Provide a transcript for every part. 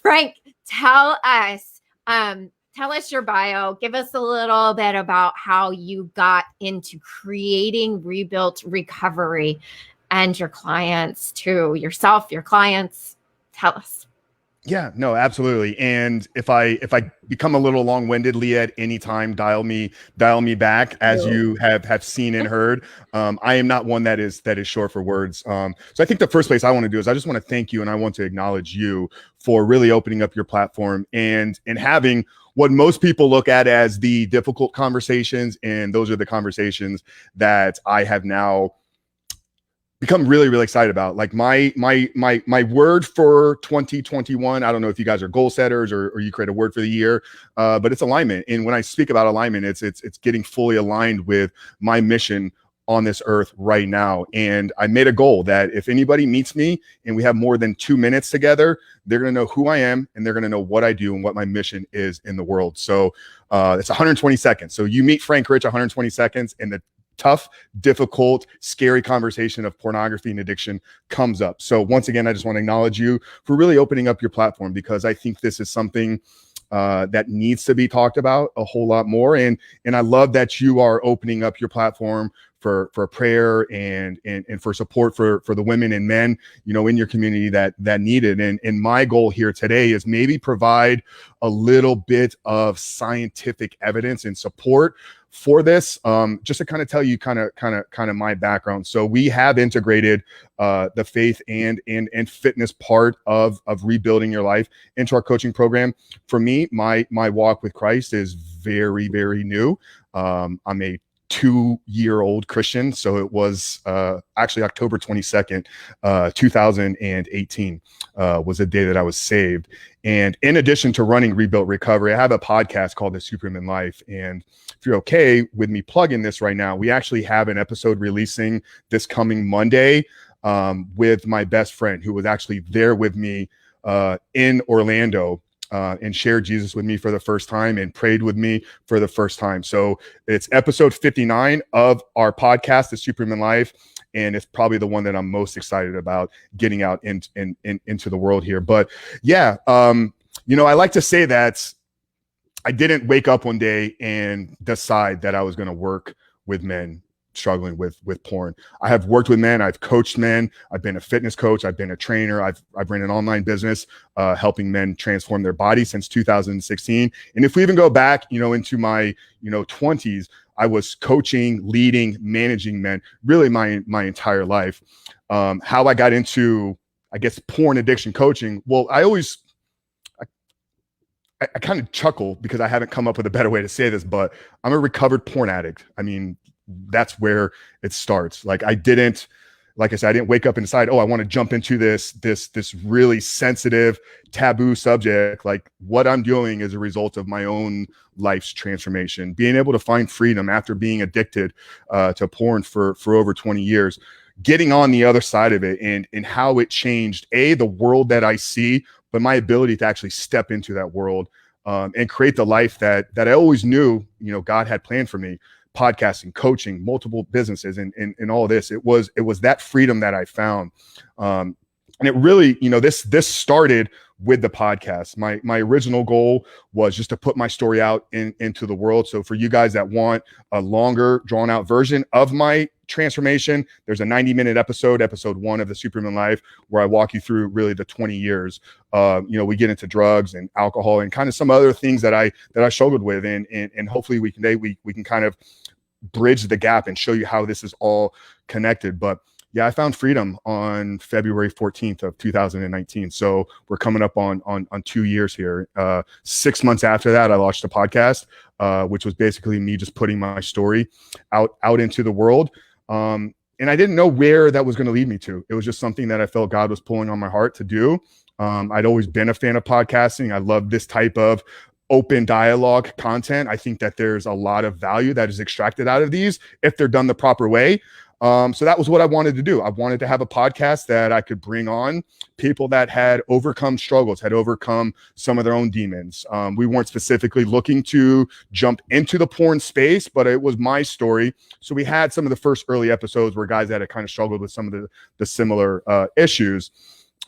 Frank, tell us, tell us your bio. Give us a little bit about how you got into creating Rebuilt Recovery and your clients too, yourself, your clients. Tell us. Yeah, no, absolutely. And if I become a little long-winded, Leah, at any time, dial me back, as you have seen and heard. I am not one that is short for words. So I think the first place I want to do is I just want to thank you, and I want to acknowledge you for really opening up your platform and having what most people look at as the difficult conversations, and those are the conversations that I have now become really, really excited about. Like my word for 2021, I don't know if you guys are goal setters or you create a word for the year, but it's alignment. And when I speak about alignment, it's getting fully aligned with my mission on this earth right now. And I made a goal that if anybody meets me and we have more than 2 minutes together, they're going to know who I am, and they're going to know what I do and what my mission is in the world. So it's 120 seconds. So you meet Frank Rich, 120 seconds, and the tough, difficult, scary conversation of pornography and addiction comes up. So once again, I just want to acknowledge you for really opening up your platform, because I think this is something that needs to be talked about a whole lot more. And I love that you are opening up your platform for prayer and for support for the women and men, you know, in your community that need it. And my goal here today is maybe provide a little bit of scientific evidence and support for this, just to kind of tell you kind of my background. So we have integrated the faith and fitness part of rebuilding your life into our coaching program. For me, my walk with Christ is very, very new. I'm a 2-year-old Christian. So it was actually October 22nd, 2018 was the day that I was saved. And in addition to running Rebuilt Recovery, I have a podcast called The Superman Life. And if you're okay with me plugging this right now, we actually have an episode releasing this coming Monday with my best friend, who was actually there with me in Orlando and shared Jesus with me for the first time and prayed with me for the first time. So it's episode 59 of our podcast, The Superman Life. And it's probably the one that I'm most excited about getting out into the world here. But yeah, you know, I like to say that I didn't wake up one day and decide that I was going to work with men struggling with porn. I have worked with men. I've coached men. I've been a fitness coach. I've been a trainer. I've run an online business helping men transform their body since 2016. And if we even go back, you know, into my 20s, I was coaching, leading, managing men really my entire life. How I got into, I guess, porn addiction coaching. Well, I kind of chuckle because I haven't come up with a better way to say this, but I'm a recovered porn addict. I mean, that's where it starts. Like I didn't wake up and decide, oh, I want to jump into this really sensitive, taboo subject. Like what I'm doing is a result of my own life's transformation, being able to find freedom after being addicted to porn for over 20 years, getting on the other side of it and how it changed the world that I see, but my ability to actually step into that world and create the life that I always knew, you know, God had planned for me. Podcasting, coaching, multiple businesses, and all this. It was that freedom that I found. And it really, you know, this started with the podcast. My original goal was just to put my story out into the world. So for you guys that want a longer, drawn out version of my transformation, there's a 90-minute episode 1 of The Superman Life, where I walk you through really the 20 years. You know, we get into drugs and alcohol and kind of some other things that I struggled with, and hopefully we can kind of bridge the gap and show you how this is all connected. But yeah, I found freedom on February 14th of 2019. So we're coming up on 2 years here. 6 months after that, I launched a podcast, which was basically me just putting my story out into the world. And I didn't know where that was going to lead me to. It was just something that I felt God was pulling on my heart to do. I'd always been a fan of podcasting. I love this type of open dialogue content. I think that there's a lot of value that is extracted out of these if they're done the proper way. So that was what I wanted to do. I wanted to have a podcast that I could bring on people that had overcome struggles, had overcome some of their own demons. We weren't specifically looking to jump into the porn space, but it was my story. So we had some of the first early episodes where guys that had kind of struggled with some of the similar issues.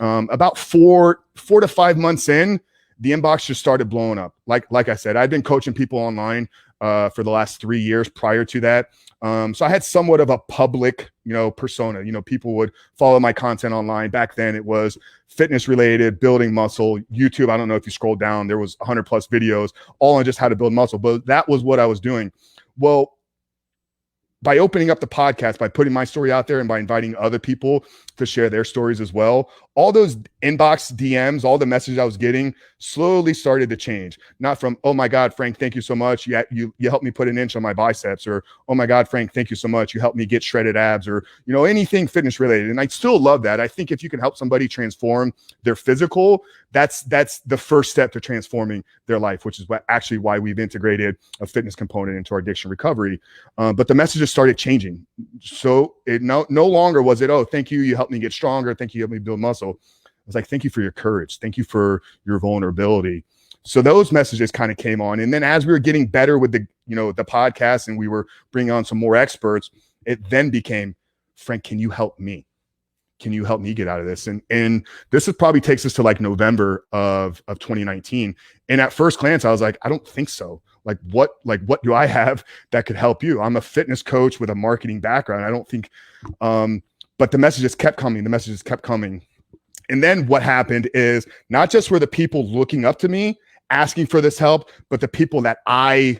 About four to 5 months in, the inbox just started blowing up. Like I said, I've been coaching people online for the last 3 years prior to that. So I had somewhat of a public, persona. People would follow my content online. Back then it was fitness related, building muscle. YouTube, I don't know if you scroll down, there was 100 plus videos all on just how to build muscle, but that was what I was doing. Well, by opening up the podcast, by putting my story out there and by inviting other people to share their stories as well, all those inbox DMs, all the messages I was getting slowly started to change. Not from, oh my God, Frank, thank you so much. You helped me put an inch on my biceps, or, oh my God, Frank, thank you so much. You helped me get shredded abs, or, anything fitness related. And I still love that. I think if you can help somebody transform their physical, that's the first step to transforming their life, which is why we've integrated a fitness component into our addiction recovery. But the messages started changing. So it no longer was it, oh, thank you, you helped me get stronger. Thank you, you helped me build muscle. I was like, thank you for your courage. Thank you for your vulnerability. So those messages kind of came on. And then as we were getting better with the podcast and we were bringing on some more experts, it then became, Frank, can you help me? Can you help me get out of this? And this probably takes us to like November of 2019. And at first glance, I was like, I don't think so. What do I have that could help you? I'm a fitness coach with a marketing background. I don't think, but the messages kept coming. And then what happened is not just were the people looking up to me, asking for this help, but the people that I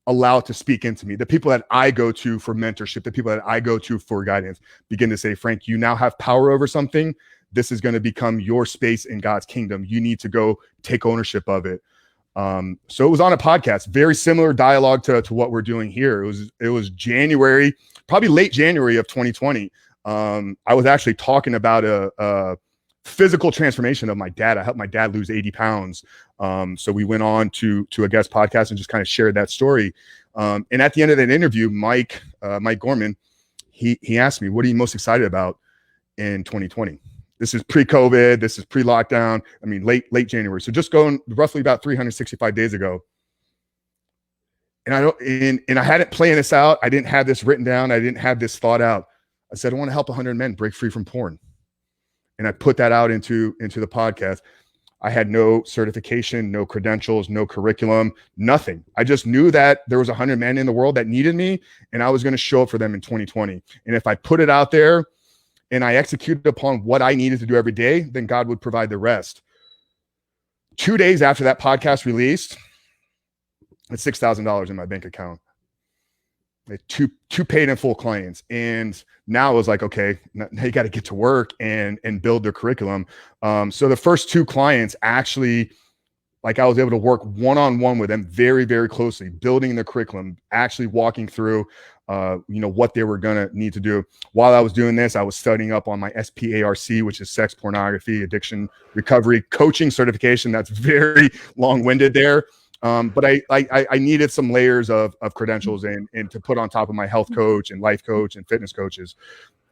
allow to speak into me, the people that I go to for mentorship, the people that I go to for guidance begin to say, Frank, you now have power over something. This is going to become your space in God's kingdom. You need to go take ownership of it. So it was on a podcast, very similar dialogue to what we're doing here. It was January, probably late January of 2020. I was actually talking about a physical transformation of my dad. I helped my dad lose 80 pounds. So we went on to a guest podcast and just kind of shared that story. And at the end of that interview, Mike Gorman, he asked me, what are you most excited about in 2020? This is pre-COVID. This is pre-lockdown. I mean, late January. So just going roughly about 365 days ago. And I hadn't planned this out. I didn't have this written down. I didn't have this thought out. I said, I want to help 100 men break free from porn. And I put that out into the podcast. I had no certification, no credentials, no curriculum, nothing. I just knew that there was 100 men in the world that needed me, and I was going to show up for them in 2020. And if I put it out there and I executed upon what I needed to do every day, then God would provide the rest. 2 days after that podcast released, I had $6,000 in my bank account. I had two paid in full clients. And now it was like, okay, now you got to get to work and build their curriculum. So the first 2 clients actually, like, I was able to work one-on-one with them very, very closely, building the curriculum, actually walking through, what they were going to need to do. While I was doing this, I was studying up on my SPARC, which is sex, pornography, addiction, recovery, coaching certification. That's very long-winded there. But I needed some layers of credentials and to put on top of my health coach and life coach and fitness coaches.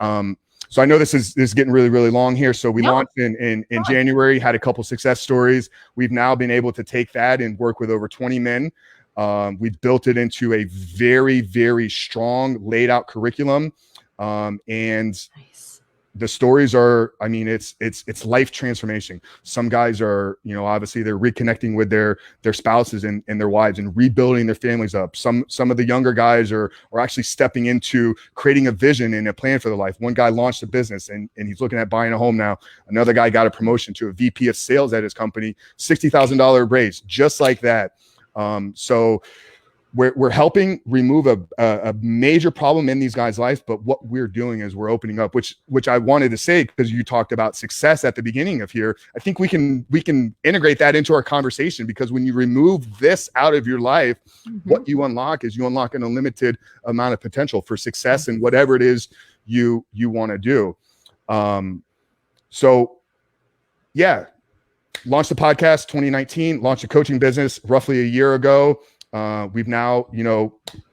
So I know this is getting really, really long here. So we launched in January, had a couple success stories. We've now been able to take that and work with over 20 men. We've built it into a very, very strong laid out curriculum. And nice. The stories are, I mean, it's life transformation. Some guys are, obviously they're reconnecting with their spouses and their wives and rebuilding their families up. Some of the younger guys are actually stepping into creating a vision and a plan for their life. One guy launched a business and he's looking at buying a home now. Another guy got a promotion to a VP of sales at his company, $60,000 raise, just like that. So we're helping remove a major problem in these guys' life, but what we're doing is we're opening up, which I wanted to say, because you talked about success at the beginning of here. I think we can integrate that into our conversation, because when you remove this out of your life, what you unlock is you unlock an unlimited amount of potential for success in whatever it is you want to do. So yeah, launched the podcast 2019, launched a coaching business roughly a year ago. We've now,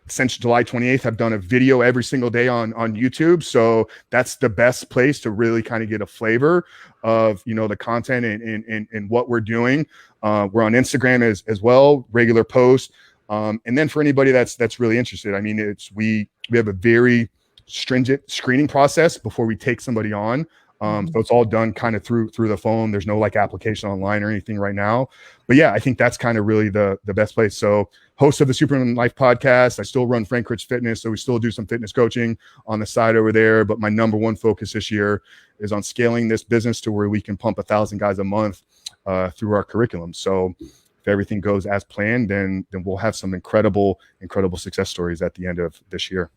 since July 28th, have done a video every single day on YouTube. So that's the best place to really kind of get a flavor of, the content and what we're doing. We're on Instagram as well, regular posts. And then for anybody that's really interested, I mean, we have a very stringent screening process before we take somebody on. So it's all done kind of through the phone. There's no like application online or anything right now. But yeah, I think that's kind of really the best place. So host of the Superman Life podcast. I still run Frank Rich Fitness. So we still do some fitness coaching on the side over there. But my number one focus this year is on scaling this business to where we can pump 1,000 guys a month through our curriculum. So if everything goes as planned, then we'll have some incredible success stories at the end of this year.